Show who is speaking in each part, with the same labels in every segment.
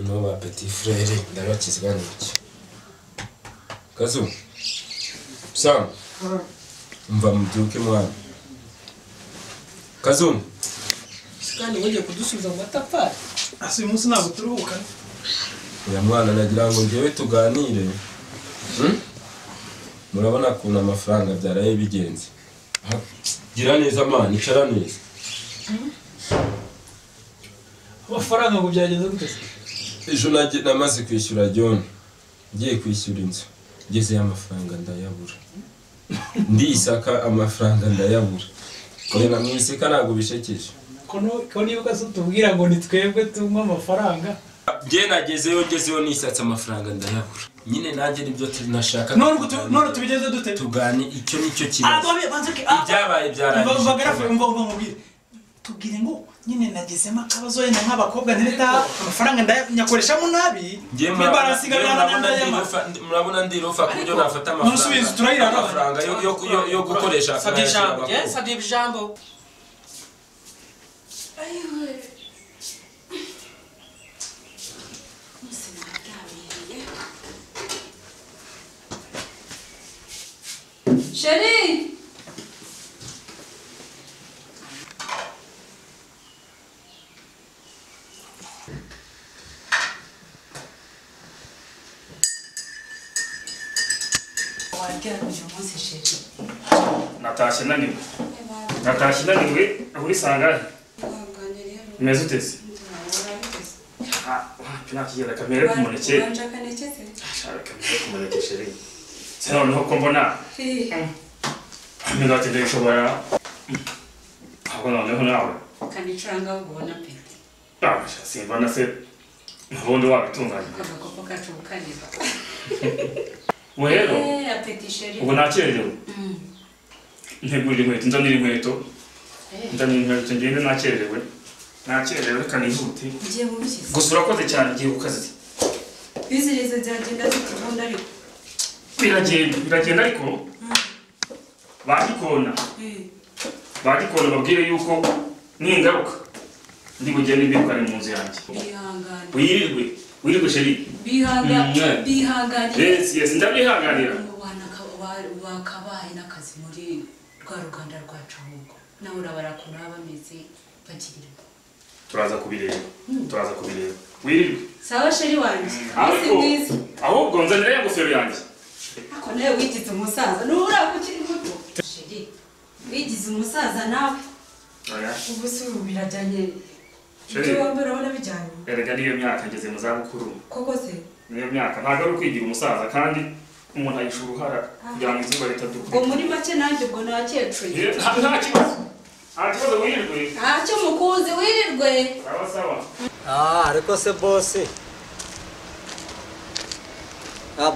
Speaker 1: no ba petit frère ndabakizwa n'iki Kazu Sam mva muduke mwana Kazu
Speaker 2: kandi wongeye kudusubiza mu matafari asi umunsi ntabwo turuhuka
Speaker 1: uya mwana nagira ngo ngewe tuganire murabona kuna amafaranga byaraye bigenze gira neza mwana icara neza
Speaker 2: amafaranga ngo byagenze gute
Speaker 1: ejo namaze kwishyura John ngiye kwishyura inzu ngeze amafaranga ndayabura ndisaka amafaranga ndayabura kora mwiseka ntago bishekeje
Speaker 2: ko nibuka se tubwira ngo nitwebwe tumwe amafaranga
Speaker 1: je nagezeyo nisatse amafaranga ndayabura nyine nanjye nibyo tunashaka
Speaker 2: none tubigeze dute
Speaker 1: tugane icyo nicyo kibazo ibyabaye byaraye
Speaker 2: mubwire tubwire ngo nyine nagezemo akabazo yenda nk'abakobwa ntireta amafaranga ndanyakoreshamo nabi
Speaker 1: murabona ndirofa ku buryo nafata amafaranga yo gukoresha
Speaker 3: sabye ijambo Chérie
Speaker 4: Natasha naniwe aho isangahe meze utese pinakigera kamere kumuneke chérie sino no kombona Minati ndishobora abo noneho nawe
Speaker 3: kanicuranga ubona peti
Speaker 4: simba na se ntubundi wabitunganya
Speaker 3: agakopo kacu bukanira
Speaker 4: Wero
Speaker 3: apeti chérie
Speaker 4: ubu nakererewe ntegurira inkweto nzanira inkweto ngende nakererewe kanihute
Speaker 3: ngiye mu bishyize
Speaker 4: gusa urakoze cyane igihe ukazi
Speaker 3: bizireze byagenda zitubunda ariko
Speaker 4: biragenda ariko bagikona babwire yuko ningaruka ndi bugende mbirukane mu nzu yanjye wirirwe chérie
Speaker 3: bihangane
Speaker 4: yes ndabihanganira
Speaker 3: wakabaye n'akazi muri rwa ruganda rwacu ahubwo nawe urabara kuntu bameze bagirira
Speaker 4: turaza kubireba wirirwe
Speaker 3: sawa chérie wanjye
Speaker 4: ahubwo nzanira ya ngofero yanjye
Speaker 3: ako nawe wigize umusaza n'ubura kukiri muto chérie wigize umusaza nawe ubu se birajyanye ibyo wambara urabona bijyanye
Speaker 4: erega niyo myaka ngeze mu zabukuru
Speaker 3: koko se
Speaker 4: niyo myaka ntabwo ari ukwigira umusaza kandi umuntu ayishura uruhara kugira ngo izuba ritadukura
Speaker 3: ngo muri make nanjye ubwo nakecuye
Speaker 4: nta kibazo wirirwe
Speaker 3: ntacyo mukuzi wirirwe
Speaker 4: sawa
Speaker 5: ariko se boss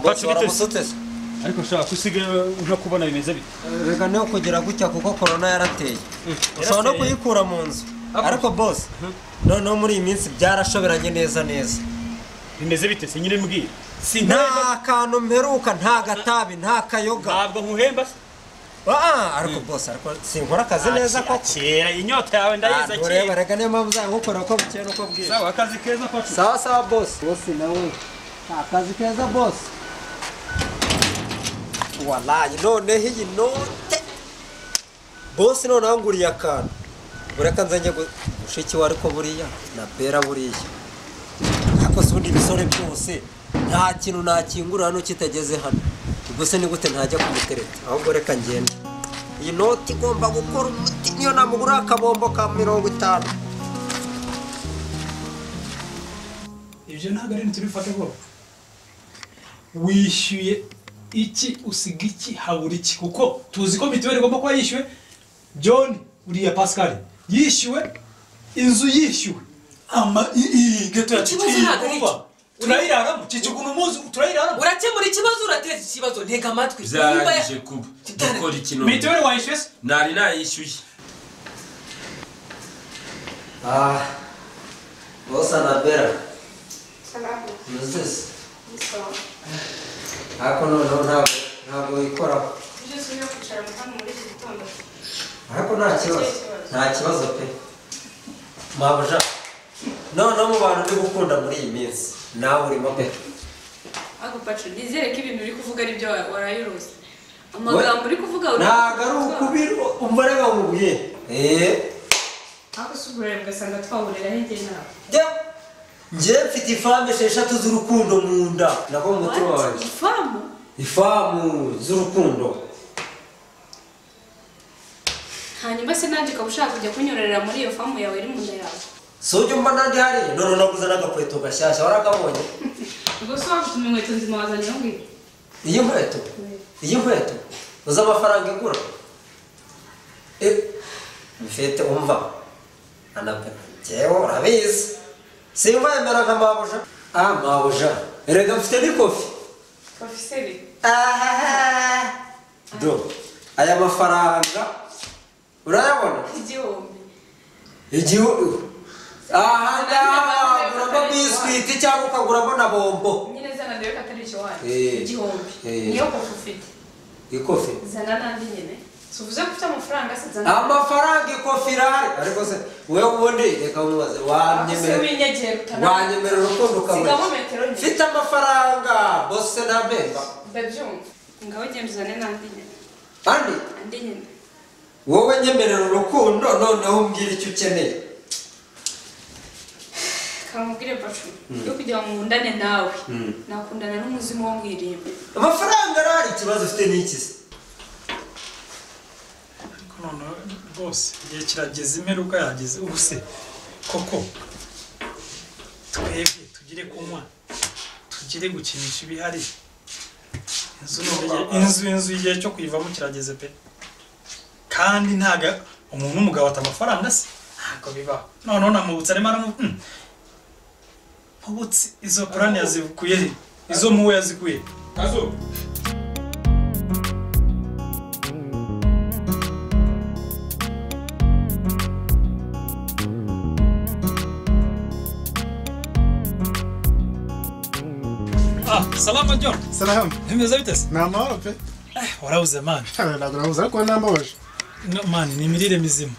Speaker 5: boss waramusutse
Speaker 6: ariko shaka kusiga nka kubona bimeze bite
Speaker 5: rega no kugira gutya kuko corona yarateye ushobora no kuyikura mu nzu ariko boss no muri iyi minsi byarashoberanye neza
Speaker 6: bimeze bite se nyine mbwira
Speaker 5: nta kantu mperuka nta gatabi nta kayoga
Speaker 6: ntabwo nkuhemba se
Speaker 5: ariko boss ariko sinkora akazi neza ko
Speaker 6: kera inyota yawe ndayiza kera
Speaker 5: ureba rega niyo mpamvu uzangukora uko bukeye uko bwiye
Speaker 6: sawa akazi keza ko
Speaker 5: sawa boss nawe akazi keza boss wallahi noneho iyi note boss none anguriye akantu ureka nzanye gushiki wa ariko buriya na pera buriya ako sundi bisore byose nta kintu nakingura hano kitageze hano ubwo se ni gute ntajya kumutereta ahubwo reka ngende iyi note igomba gukora umuti niyo namugura akabombo ka 50
Speaker 2: ibyo ntabwo ari ntibifate bwo wishyuye iki usiga iki habura iki kuko tuzi ko mituweli igomba kuba yishyuwe John uriya Pascal yishyuwe inzu yishyuwe geto ya turayiraramo cicuguna umuzi turayiraramo
Speaker 3: urakemura ikibazo urateza ikibazo ntega amatwi
Speaker 1: byarangije kuba dukora ikintu
Speaker 2: mituweli wayishyuye
Speaker 1: nari nayishyuye
Speaker 5: boss Anabera nuzese ako noneho ntabwo wikoraho ariko nta kibazo pe mabuja noneho mu bantu ndi gukunda muri iyi minsi nawe urimo pe.
Speaker 3: Ako Patrick nizere ko ibintu uri kuvuga ari byo warayirose. Amagambo uri kuvuga
Speaker 5: ntago ari ukubiri umva reba nkubwiye.
Speaker 3: Ako sugurere ugasanga twahurira hirya nawe.
Speaker 5: Njye mfite ifamu 6 z'urukundo mu nda nako mu mutima wanjye. Ifamu z'urukundo.
Speaker 3: Hanyuma se nanjye ukaba ushaka kujya kunyorera muri iyo famu yawe iri mu nda yawe.
Speaker 5: Sojya mba nandi hari none naguze n'agakweto gashyashya warakabonye.
Speaker 3: Ubwo se wafite inkweto nzima wazanye aho ngiye.
Speaker 5: Iyi nkweto uza amafaranga igura. Mfite umva anape jewe urabizi simba yemera nka mabuja. Mabuja erega mfite ni kofi
Speaker 3: seri.
Speaker 5: Do aya mafaranga urayabona igihumbi uramo biskwiti cyangwa ukaguramo na bombo
Speaker 3: nyine zana ndebe ko atari icyo wanyu igihumbi niyo kofi ufite
Speaker 5: ikofi
Speaker 3: zana nandi nyine tuvuze ko ufite amafaranga se zana
Speaker 5: amafaranga ikofi irahari ariko se wewe ubundi reka umubaze wanyemerera urukundo ukabona mfite amafaranga bose ntabemba
Speaker 3: ndabyumva ngaho genda uzane nandi nyine andi nyine
Speaker 5: wowe nyemerera urukundo noneho umbwira icyo ukeneye.
Speaker 3: Kamubwire Patrick yo kugira ngo ngundane nawe nakundana n'umuzimu wo mwirimbe.
Speaker 5: Amafaranga arari ikibazo ufite n'iki se?
Speaker 2: None bose igihe kirageze imperuka yageze ubuse koko twebwe tugire kunywa tugire gukinisha ibihari inzu igihe cyo kuyivamo kirageze pe kandi ntaga umuntu umugabo ata amafaranga se ntabwo bibaho noneho namubutse arimo mubutse izo Qur'ani yazikuye izo muwe yazikuye
Speaker 1: Kazo
Speaker 2: Salama John.
Speaker 7: Salam.
Speaker 2: Bimeze bite se?
Speaker 7: Na mahoro pe.
Speaker 2: Warabuze man.
Speaker 7: Nagurabuze ariko nambabaje.
Speaker 2: No man ni imirire mizima.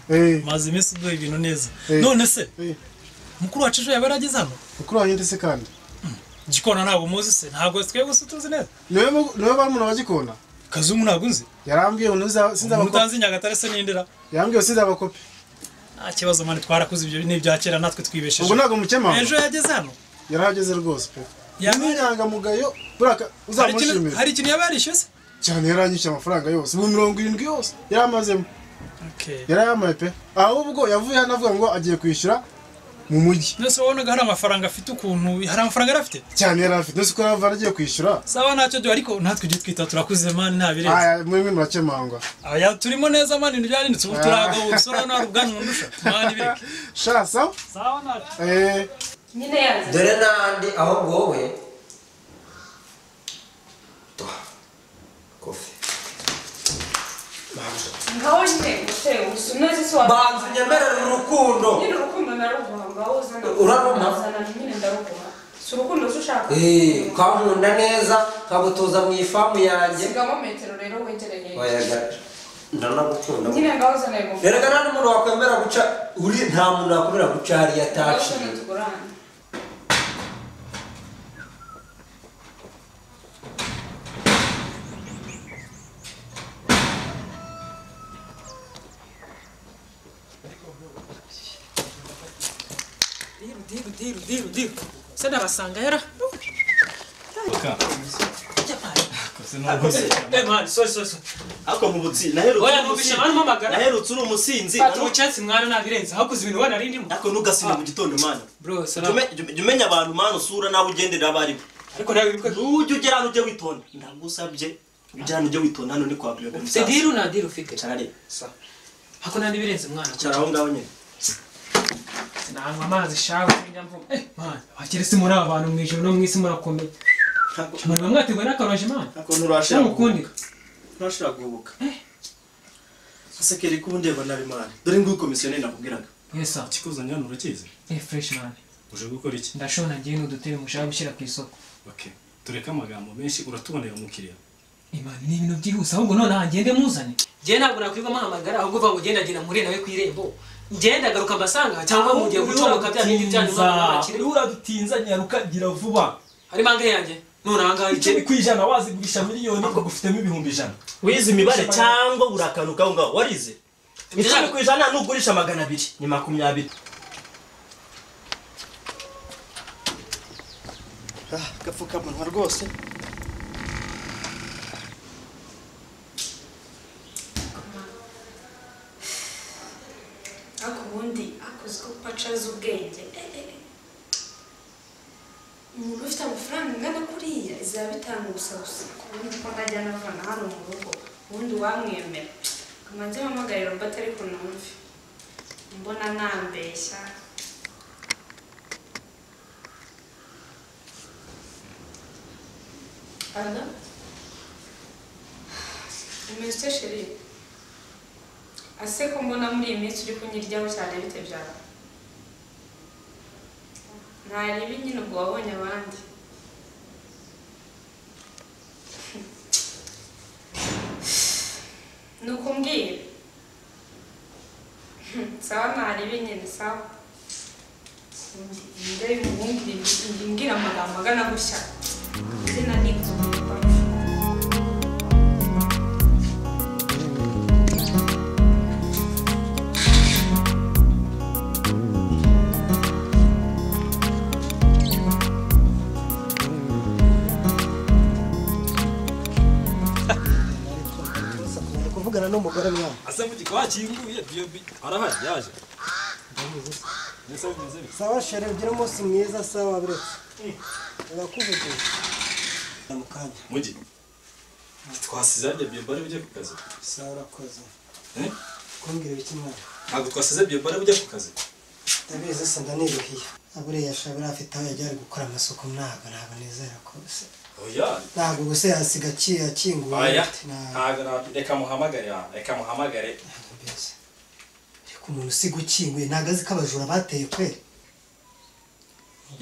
Speaker 2: Maze imisi duhe ibintu neza. None se? Mukuru wacu ejo yabarageze hano?
Speaker 7: Mukuru wanjye ndetse kandi.
Speaker 2: Gikona ntabwo muzi se ntabwo twebwe tuzi neza.
Speaker 7: Niwe barumuna wa Gikona.
Speaker 2: Kazungu ntabwo nzi.
Speaker 7: Yarambwiye sinzabakopi.
Speaker 2: Mutanzi Nyagatare se nindira.
Speaker 7: Yambwiye sinzabakopi.
Speaker 2: Nta kibazo man twarakuze ibyo n'ibya kera natwe twibesheje.
Speaker 7: Ubwo ntabwo mukema.
Speaker 2: Ejo yageze hano.
Speaker 7: Yarageze rwose pe. Yamenyanga mugayo buraka uzamushimira.
Speaker 2: Hari ikintu yabarishe se?
Speaker 7: Cyane yaranyishe amafaranga yose. Mu 70 yose yaramazemo.
Speaker 2: Okay.
Speaker 7: Yarayamaye pe. Ahubwo yavuye hano avuga ngo agiye kwishyura mu mujyi.
Speaker 2: Nese wonaga hari amafaranga afite ukuntu hari amafaranga yarafite?
Speaker 7: Cyane yarafite. Nese ko yava agiye kwishyura.
Speaker 2: Sawa ntacyo byo ariko natwe twita turakuze man nta bireze.
Speaker 7: Mwemwe murakemangwa.
Speaker 2: Turimo neza man ibintu byarindutse ubu turaga ubusora no rubwanwa ndusha. Man ibireke.
Speaker 7: Sha sawa?
Speaker 2: Sawa ntacyo.
Speaker 3: Nyine yaje.
Speaker 5: Dore nandi aho wowe kofi
Speaker 3: ngaho nyine gute usunoze so
Speaker 5: banzu nyemerera urukundo
Speaker 3: nyine urukundo naruguha ngaho uzana
Speaker 5: uraruma
Speaker 3: nyine ndaruguha si urukundo ushaka
Speaker 5: kankunda neza kagutuza mu ifamu yanjye
Speaker 3: sigamo metero rero wegereye
Speaker 5: oyaga ndanagukunda
Speaker 3: nyine ngaho uzana yego
Speaker 5: rero nta n'umuntu wakwemera guca uri nta muntu wakwemera guca hariya taci
Speaker 2: Diru. Sana basanga yara. Man, so.
Speaker 6: Ako mubutsi naherutse.
Speaker 2: Oya nubisha abantu mamagara.
Speaker 6: Naherutse uri umusinzi.
Speaker 2: Atu chance mwana nabirenze. Hakuze ibintu wana rindi mu.
Speaker 6: Ako nugasine mu gitondo mana.
Speaker 2: Bro, salam.
Speaker 6: Jumenya abantu mana usura nawe ugendera abari.
Speaker 2: Ariko nawe bikwe.
Speaker 6: Ujye ugera hano ujye witonda. Ndagusabye. Ujye hano ujye witonda hano ni kwa Bebe.
Speaker 2: Se diru na diru fike.
Speaker 6: Charare.
Speaker 2: Sa. Hako nandi birenze mwana.
Speaker 6: Charaho ngaho nyine.
Speaker 2: Nangwa amazi shawe njamvu. Man, wakirese muri abantu mwijoro no mwisi murakomeye. Chamani bamwategwa n'akaroje man.
Speaker 6: Ako nurashira
Speaker 2: gukundika.
Speaker 6: Nurashira guhubuka. Asekeri kundeba nabi man. Dore ngo komisiyone nakubwiraga.
Speaker 2: Yes sir.
Speaker 6: Kikuzanya hano urakize?
Speaker 2: Fresh man.
Speaker 6: Uje gukora iki?
Speaker 2: Ndashona ngiye n'udutebe mushaka gushyira ku isoko.
Speaker 6: Okay. Tureka amagambo menshi uratubonera umukiriya.
Speaker 2: Imana ni ibintu byihuse ahubwo none hangende muzane. Je ntabwo nakwirwa mahamagara ahubwo uva ngo genda muri nawe kwirembo.
Speaker 8: ngenda garuka mbasanga cyangwa mugiye gucomoka bya bindi byanyu bakire
Speaker 1: uradutinza nyaruka gira vuba
Speaker 8: hari bange yanjye none ahangaha
Speaker 1: icyo kwijana wazigurisha miliyoni ugufitemo ibihumbi 100
Speaker 6: wize imibare cyangwa urakanuka ngo warize 10% nugurisha 200 ni 20 gapfukamunwa rwose
Speaker 3: ako ubundi akoze ko pacaza ubwenge umuntu ufite amafaranga angana kuriya izaba bitanga gusa ubundi ko nkajya navana hano mu rugo ubundi wamwemera kamanze mpamagarira mba atari kunumve mbona nambeshya Ana? Umeze chérie. Ase ko mbona muri iyi minsi uri kunyiryaho cyane bite byawe. Ntari nyine ubwo wabonye abandi. Nuko mbwira. Sawa ntari nyine sawa. Ndebe mbwira amagambo agana gushya. Izina ni
Speaker 5: kuvugana n'umugore mwana
Speaker 1: asa muti kwakinguye byobi arahari yaje
Speaker 5: sawa shere ugira umunsi mwiza sawa biretse urakuvugira mukanya
Speaker 1: mugi twasizanye byo bujye ku kazi
Speaker 5: sawa urakoze kumbwira iki mwana
Speaker 1: ntabwo twasize byo bujye ku kazi
Speaker 5: ndabizi se ndaniruhiye aburiya shabira afite aho yajya gukora amasuku ntabwo nizera ko se
Speaker 1: oya
Speaker 5: ntabwo gusa yasiga akinguye
Speaker 1: oya ntabwo reka muhamagare
Speaker 5: ariko umuntu usiga ukinguye ntabwo azi ko abajura bateye kweri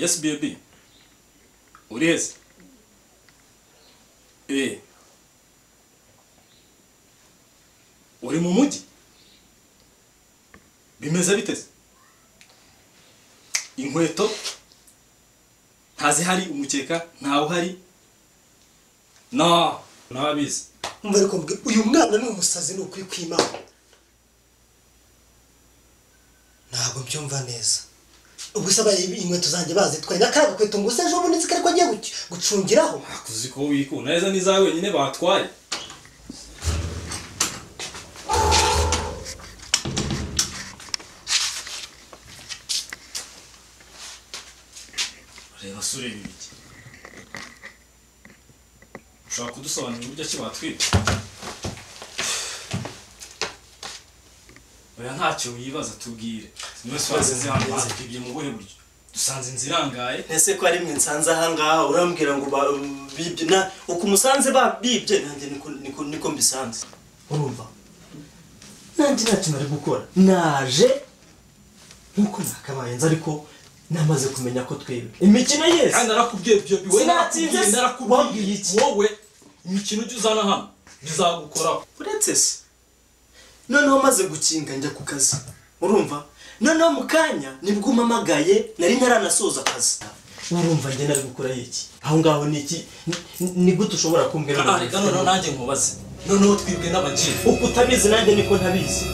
Speaker 1: yes baby uri heza uri mu mujyi bimeze biteze inkweto ntazihari umukeka ntawe uhari nabizi
Speaker 5: umva ariko uyu mwana ni umusazi ni ukuri kw'Imana ntabwo byumva neza ubwo se abaye inkweto zanjye bazitwaye n'akaraga kweto ngo se ejo bundi zikari ko agiye gucungiraho
Speaker 1: akuzi ko wikunda neza n'izawe wenyine batwaye reba sure bibiki ushaka kudusobanurira uburyo ki batwita oya ntacyo wibaza tubwire mwese wazize hano batwibye mu buhe buryo dusanze inzirangaye
Speaker 6: ese ko ari mwe nsanze aha ngaha urambwira ngo bibye na uko umusanze babibye nanjye niko mbisanze urumva nanjye ntacyo nari gukora naje nkuko nakabaye nzi ariko namaze kumenya ko twebwe imikino yese
Speaker 1: kandi narakubwiye byo biwe narakubwiye iki wowe imikino ujye uzana hano bizagukoraho
Speaker 6: uretse se noneho maze gukinga njya ku kazi urumva noneho mu kanya nibwo umamagaye nari ntaranasoza akazi urumva njye nari gukora iki aho ngaho ni iki ni gute ushobora kumbwira
Speaker 1: reka noneho nanjye nkubaze noneho twibwe n'abagiye
Speaker 6: uko utabizi nanjye niko ntabizi